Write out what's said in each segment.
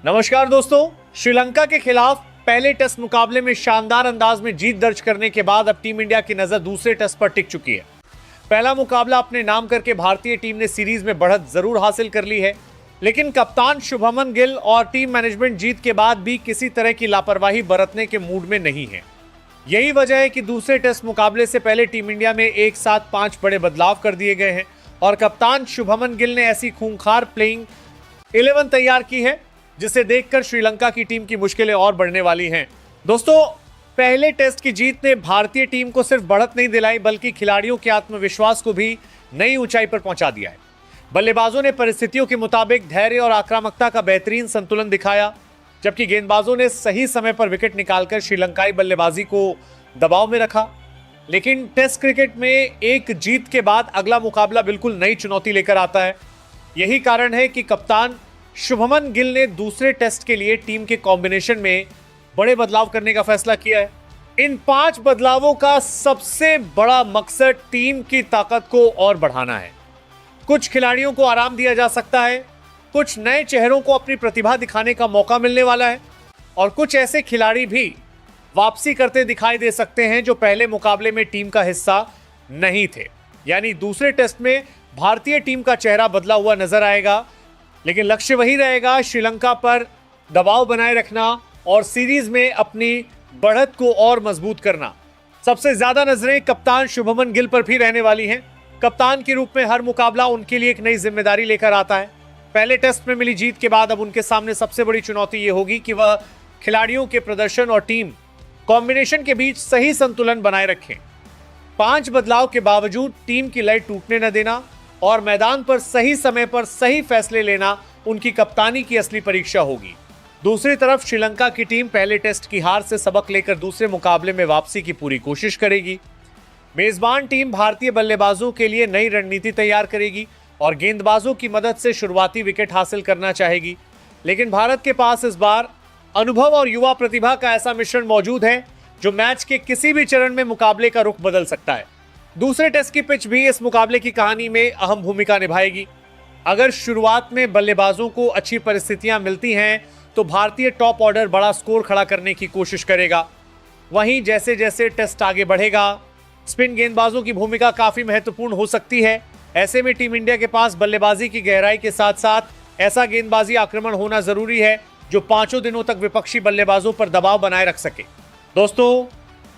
नमस्कार दोस्तों, श्रीलंका के खिलाफ पहले टेस्ट मुकाबले में शानदार अंदाज में जीत दर्ज करने के बाद अब टीम इंडिया की नजर दूसरे टेस्ट पर टिक चुकी है। पहला मुकाबला अपने नाम करके भारतीय टीम ने सीरीज में बढ़त जरूर हासिल कर ली है, लेकिन कप्तान शुभमन गिल और टीम मैनेजमेंट जीत के बाद भी किसी तरह की लापरवाही बरतने के मूड में नहीं है। यही वजह है कि दूसरे टेस्ट मुकाबले से पहले टीम इंडिया में एक साथ 5 बड़े बदलाव कर दिए गए हैं और कप्तान शुभमन गिल ने ऐसी खूंखार प्लेइंग 11 तैयार की है जिसे देखकर श्रीलंका की टीम की मुश्किलें और बढ़ने वाली हैं। दोस्तों, पहले टेस्ट की जीत ने भारतीय टीम को सिर्फ बढ़त नहीं दिलाई बल्कि खिलाड़ियों के आत्मविश्वास को भी नई ऊंचाई पर पहुंचा दिया है। बल्लेबाजों ने परिस्थितियों के मुताबिक धैर्य और आक्रामकता का बेहतरीन संतुलन दिखाया, जबकि गेंदबाजों ने सही समय पर विकेट निकालकर श्रीलंकाई बल्लेबाजी को दबाव में रखा। लेकिन टेस्ट क्रिकेट में एक जीत के बाद अगला मुकाबला बिल्कुल नई चुनौती लेकर आता है। यही कारण है कि कप्तान शुभमन गिल ने दूसरे टेस्ट के लिए टीम के कॉम्बिनेशन में बड़े बदलाव करने का फैसला किया है। इन 5 बदलावों का सबसे बड़ा मकसद टीम की ताकत को और बढ़ाना है। कुछ खिलाड़ियों को आराम दिया जा सकता है, कुछ नए चेहरों को अपनी प्रतिभा दिखाने का मौका मिलने वाला है और कुछ ऐसे खिलाड़ी भी वापसी करते दिखाई दे सकते हैं जो पहले मुकाबले में टीम का हिस्सा नहीं थे। यानी दूसरे टेस्ट में भारतीय टीम का चेहरा बदला हुआ नजर आएगा, लेकिन लक्ष्य वही रहेगा, श्रीलंका पर दबाव बनाए रखना और सीरीज में अपनी बढ़त को और मजबूत करना। सबसे ज्यादा नजरें कप्तान शुभमन गिल पर भी रहने वाली हैं। कप्तान के रूप में हर मुकाबला उनके लिए एक नई जिम्मेदारी लेकर आता है। पहले टेस्ट में मिली जीत के बाद अब उनके सामने सबसे बड़ी चुनौती ये होगी कि वह खिलाड़ियों के प्रदर्शन और टीम कॉम्बिनेशन के बीच सही संतुलन बनाए रखें। 5 बदलाव के बावजूद टीम की लय टूटने न देना और मैदान पर सही समय पर सही फैसले लेना उनकी कप्तानी की असली परीक्षा होगी। दूसरी तरफ श्रीलंका की टीम पहले टेस्ट की हार से सबक लेकर दूसरे मुकाबले में वापसी की पूरी कोशिश करेगी। मेजबान टीम भारतीय बल्लेबाजों के लिए नई रणनीति तैयार करेगी और गेंदबाजों की मदद से शुरुआती विकेट हासिल करना चाहेगी। लेकिन भारत के पास इस बार अनुभव और युवा प्रतिभा का ऐसा मिश्रण मौजूद है जो मैच के किसी भी चरण में मुकाबले का रुख बदल सकता है। दूसरे टेस्ट की पिच भी इस मुकाबले की कहानी में अहम भूमिका निभाएगी। अगर शुरुआत में बल्लेबाजों को अच्छी परिस्थितियां मिलती हैं तो भारतीय टॉप ऑर्डर बड़ा स्कोर खड़ा करने की कोशिश करेगा। वहीं जैसे जैसे टेस्ट आगे बढ़ेगा, स्पिन गेंदबाजों की भूमिका काफी महत्वपूर्ण हो सकती है। ऐसे में टीम इंडिया के पास बल्लेबाजी की गहराई के साथ साथ ऐसा गेंदबाजी आक्रमण होना जरूरी है जो 5 दिनों तक विपक्षी बल्लेबाजों पर दबाव बनाए रख सके। दोस्तों,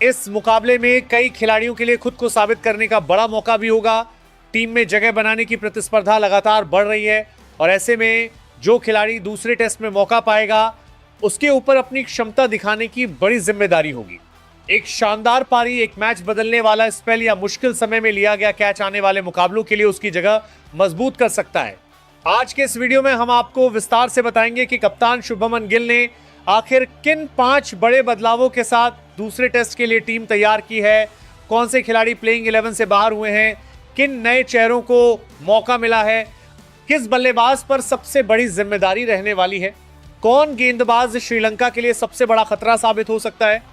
इस मुकाबले में कई खिलाड़ियों के लिए खुद को साबित करने का बड़ा मौका भी होगा। टीम में जगह बनाने की प्रतिस्पर्धा लगातार बढ़ रही है और ऐसे में जो खिलाड़ी दूसरे टेस्ट में मौका पाएगा उसके ऊपर अपनी क्षमता दिखाने की बड़ी जिम्मेदारी होगी। एक शानदार पारी, एक मैच बदलने वाला स्पेल या मुश्किल समय में लिया गया कैच आने वाले मुकाबलों के लिए उसकी जगह मजबूत कर सकता है। आज के इस वीडियो में हम आपको विस्तार से बताएंगे कि कप्तान शुभमन गिल ने आखिर किन 5 बड़े बदलावों के साथ दूसरे टेस्ट के लिए टीम तैयार की है, कौन से खिलाड़ी प्लेइंग 11 से बाहर हुए हैं, किन नए चेहरों को मौका मिला है, किस बल्लेबाज पर सबसे बड़ी जिम्मेदारी रहने वाली है, कौन गेंदबाज श्रीलंका के लिए सबसे बड़ा खतरा साबित हो सकता है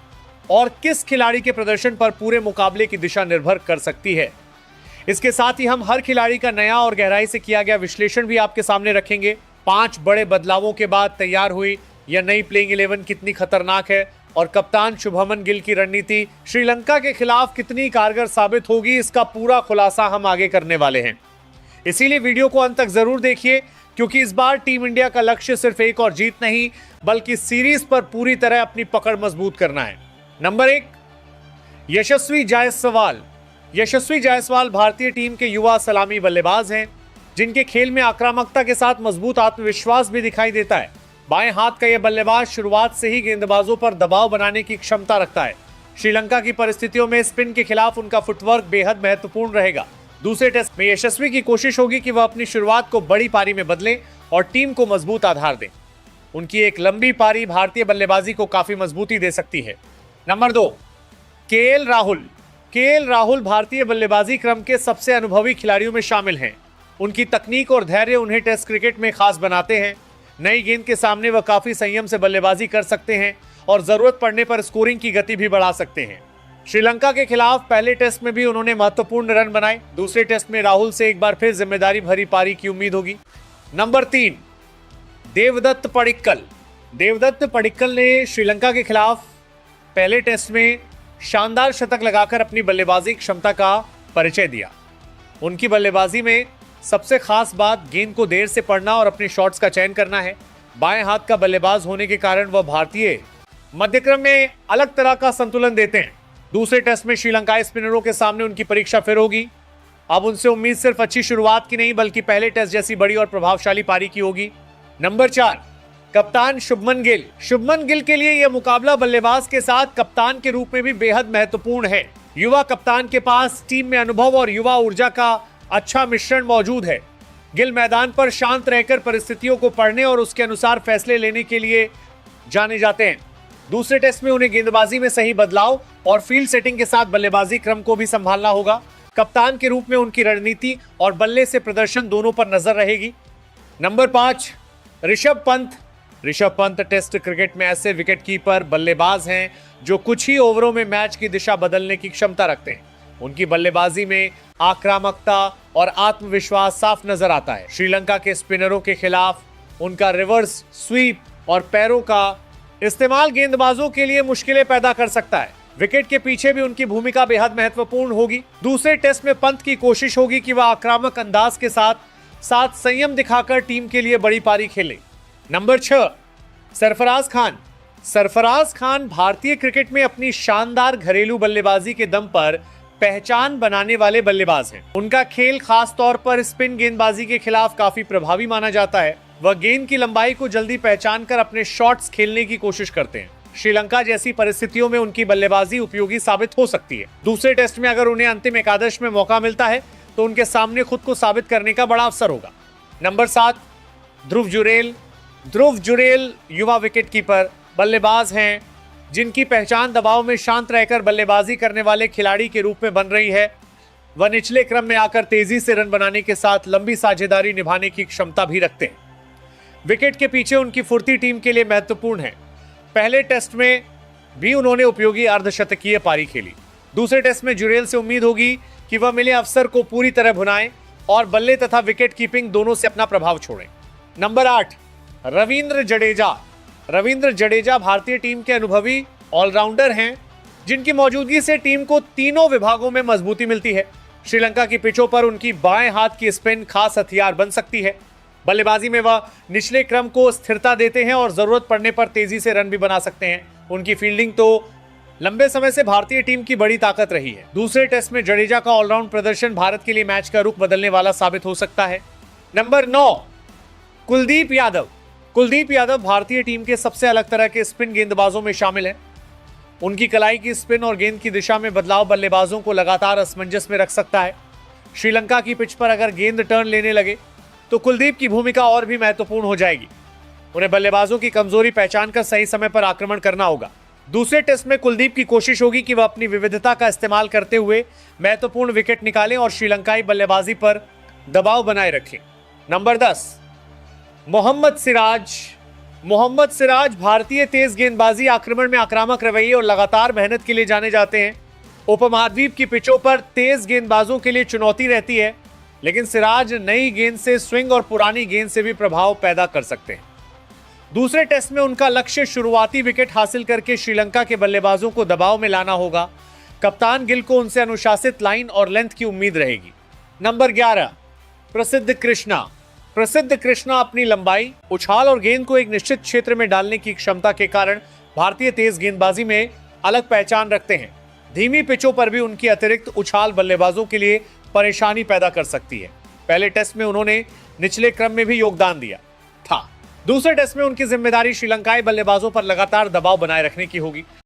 और किस खिलाड़ी के प्रदर्शन पर पूरे मुकाबले की दिशा निर्भर कर सकती है। इसके साथ ही हम हर खिलाड़ी का नया और गहराई से किया गया विश्लेषण भी आपके सामने रखेंगे। 5 बड़े बदलावों के बाद तैयार हुई यह नई प्लेइंग 11 कितनी खतरनाक है और कप्तान शुभमन गिल की रणनीति श्रीलंका के खिलाफ कितनी कारगर साबित होगी, इसका पूरा खुलासा हम आगे करने वाले हैं। इसीलिए वीडियो को अंत तक जरूर देखिए, क्योंकि इस बार टीम इंडिया का लक्ष्य सिर्फ एक और जीत नहीं बल्कि सीरीज पर पूरी तरह अपनी पकड़ मजबूत करना है। नंबर 1, यशस्वी जायसवाल। यशस्वी जायसवाल भारतीय टीम के युवा सलामी बल्लेबाज हैं जिनके खेल में आक्रामकता के साथ मजबूत आत्मविश्वास भी दिखाई देता है। बाएं हाथ का यह बल्लेबाज शुरुआत से ही गेंदबाजों पर दबाव बनाने की क्षमता रखता है। श्रीलंका की परिस्थितियों में स्पिन के खिलाफ उनका फुटवर्क बेहद महत्वपूर्ण रहेगा। दूसरे टेस्ट में यशस्वी की कोशिश होगी कि वह अपनी शुरुआत को बड़ी पारी में बदलें और टीम को मजबूत आधार दें। उनकी एक लंबी पारी भारतीय बल्लेबाजी को काफी मजबूती दे सकती है। Number 2, KL Rahul. KL Rahul भारतीय बल्लेबाजी क्रम के सबसे अनुभवी खिलाड़ियों में शामिल हैं। उनकी तकनीक और धैर्य उन्हें टेस्ट क्रिकेट में खास बनाते हैं। नई गेंद के सामने वह काफी संयम से बल्लेबाजी कर सकते हैं और जरूरत पड़ने पर स्कोरिंग की गति भी बढ़ा सकते हैं। श्रीलंका के खिलाफ पहले टेस्ट में भी उन्होंने महत्वपूर्ण रन बनाए। दूसरे टेस्ट में राहुल से एक बार फिर जिम्मेदारी भरी पारी की उम्मीद होगी। नंबर 3, देवदत्त पडिक्कल। देवदत्त पडिक्कल ने श्रीलंका के खिलाफ पहले टेस्ट में शानदार शतक लगाकर अपनी बल्लेबाजी क्षमता का परिचय दिया। उनकी बल्लेबाजी में सबसे खास बात गेंद को देर से पढ़ना और अपने शॉट्स का चयन करना है। बाएं हाथ का बल्लेबाज होने के कारण वह भारतीय मध्यक्रम में अलग तरह का संतुलन देते हैं। दूसरे टेस्ट में श्रीलंकाई स्पिनरों के सामने उनकी परीक्षा फिर होगी। अब उनसे उम्मीद सिर्फ अच्छी शुरुआत की नहीं बल्कि पहले टेस्ट जैसी बड़ी और प्रभावशाली पारी की होगी। नंबर 4, कप्तान शुभमन गिल। शुभमन गिल के लिए यह मुकाबला बल्लेबाज के साथ कप्तान के रूप में भी बेहद महत्वपूर्ण है। युवा कप्तान के पास टीम में अनुभव और युवा ऊर्जा का अच्छा मिश्रण मौजूद है। गिल मैदान पर शांत रहकर परिस्थितियों को पढ़ने और उसके अनुसार फैसले लेने के लिए जाने जाते हैं। दूसरे टेस्ट में उन्हें गेंदबाजी में सही बदलाव और फील्ड सेटिंग के साथ बल्लेबाजी क्रम को भी संभालना होगा। कप्तान के रूप में उनकी रणनीति और बल्ले से प्रदर्शन दोनों पर नजर रहेगी। Number 5, Rishabh Pant. Rishabh Pant test cricket में ऐसे विकेटकीपर बल्लेबाज हैं जो कुछ ही ओवरों में मैच की दिशा बदलने की क्षमता रखते हैं। उनकी बल्लेबाजी में आक्रामकता और आत्मविश्वास साफ नजर आता है। श्रीलंका के स्पिनरों के खिलाफ उनका रिवर्स स्वीप और पैरों का इस्तेमाल गेंदबाजों के लिए मुश्किलें पैदा कर सकता है। विकेट के पीछे भी उनकी भूमिका बेहद महत्वपूर्ण होगी। दूसरे टेस्ट में पंत की कोशिश होगी कि वह आक्रामक अंदाज के साथ संयम दिखाकर टीम के लिए बड़ी पारी खेले। नंबर 6, सरफराज खान। सरफराज खान भारतीय क्रिकेट में अपनी शानदार घरेलू बल्लेबाजी के दम पर पहचान बनाने वाले बल्लेबाज हैं। उनका खेल खास तौर पर स्पिन गेंदबाजी के खिलाफ काफी प्रभावी माना जाता है। वह गेंद की लंबाई को जल्दी पहचान कर अपने शॉट्स खेलने की कोशिश करते हैं। श्रीलंका जैसी परिस्थितियों में उनकी बल्लेबाजी उपयोगी साबित हो सकती है। दूसरे टेस्ट में अगर उन्हें अंतिम एकादश में मौका मिलता है तो उनके सामने खुद को साबित करने का बड़ा अवसर होगा। नंबर 7, ध्रुव जुरेल। ध्रुव जुरेल युवा विकेटकीपर बल्लेबाज हैं जिनकी पहचान दबाव में शांत रहकर बल्लेबाजी करने वाले खिलाड़ी के रूप में बन रही है। वह निचले क्रम में आकर तेजी से रन बनाने के साथ लंबी साझेदारी निभाने की क्षमता भी रखते हैं। विकेट के पीछे उनकी फुर्ती टीम के लिए महत्वपूर्ण है। पहले टेस्ट में भी उन्होंने उपयोगी अर्धशतकीय पारी खेली। दूसरे टेस्ट में जुरेल से उम्मीद होगी कि वह मिले अवसर को पूरी तरह भुनाएं और बल्ले तथा विकेट कीपिंग दोनों से अपना प्रभाव छोड़ें। नंबर 8, रविंद्र जडेजा। रविंद्र जडेजा भारतीय टीम के अनुभवी ऑलराउंडर हैं जिनकी मौजूदगी से टीम को तीनों विभागों में मजबूती मिलती है। श्रीलंका की पिचों पर उनकी बाएं हाथ की स्पिन खास हथियार बन सकती है। बल्लेबाजी में वह निचले क्रम को स्थिरता देते हैं और जरूरत पड़ने पर तेजी से रन भी बना सकते हैं। उनकी फील्डिंग तो लंबे समय से भारतीय टीम की बड़ी ताकत रही है। दूसरे टेस्ट में जडेजा का ऑलराउंड प्रदर्शन भारत के लिए मैच का रुख बदलने वाला साबित हो सकता है। नंबर 9, कुलदीप यादव। कुलदीप यादव भारतीय टीम के सबसे अलग तरह के स्पिन गेंदबाजों में शामिल हैं। उनकी कलाई की स्पिन और गेंद की दिशा में बदलाव बल्लेबाजों को लगातार असमंजस में रख सकता है। श्रीलंका की पिच पर अगर गेंद टर्न लेने लगे तो कुलदीप की भूमिका और भी महत्वपूर्ण हो जाएगी। उन्हें बल्लेबाजों की कमजोरी पहचान कर सही समय पर आक्रमण करना होगा। दूसरे टेस्ट में कुलदीप की कोशिश होगी कि वह अपनी विविधता का इस्तेमाल करते हुए महत्वपूर्ण विकेट निकालें और श्रीलंकाई बल्लेबाजी पर दबाव बनाए रखें। नंबर 10, मोहम्मद सिराज। मोहम्मद सिराज भारतीय तेज गेंदबाजी, आक्रमण में आक्रामक रवैये और लगातार मेहनत के लिए जाने जाते हैं। उपमहाद्वीप की पिचों पर तेज गेंदबाजों के लिए चुनौती रहती है, लेकिन सिराज नई गेंद से स्विंग और पुरानी गेंद से भी प्रभाव पैदा कर सकते हैं। दूसरे टेस्ट में उनका लक्ष्य शुरुआती विकेट हासिल करके श्रीलंका के बल्लेबाजों को दबाव में लाना होगा। कप्तान गिल को उनसे अनुशासित लाइन और लेंथ की उम्मीद रहेगी। नंबर 11, प्रसिद्ध कृष्णा। प्रसिद्ध कृष्णा अपनी लंबाई, उछाल और गेंद को एक निश्चित क्षेत्र में डालने की क्षमता के कारण भारतीय तेज गेंदबाजी में अलग पहचान रखते हैं। धीमी पिचों पर भी उनकी अतिरिक्त उछाल बल्लेबाजों के लिए परेशानी पैदा कर सकती है। पहले टेस्ट में उन्होंने निचले क्रम में भी योगदान दिया था। दूसरे टेस्ट में उनकी जिम्मेदारी श्रीलंकाई बल्लेबाजों पर लगातार दबाव बनाए रखने की होगी।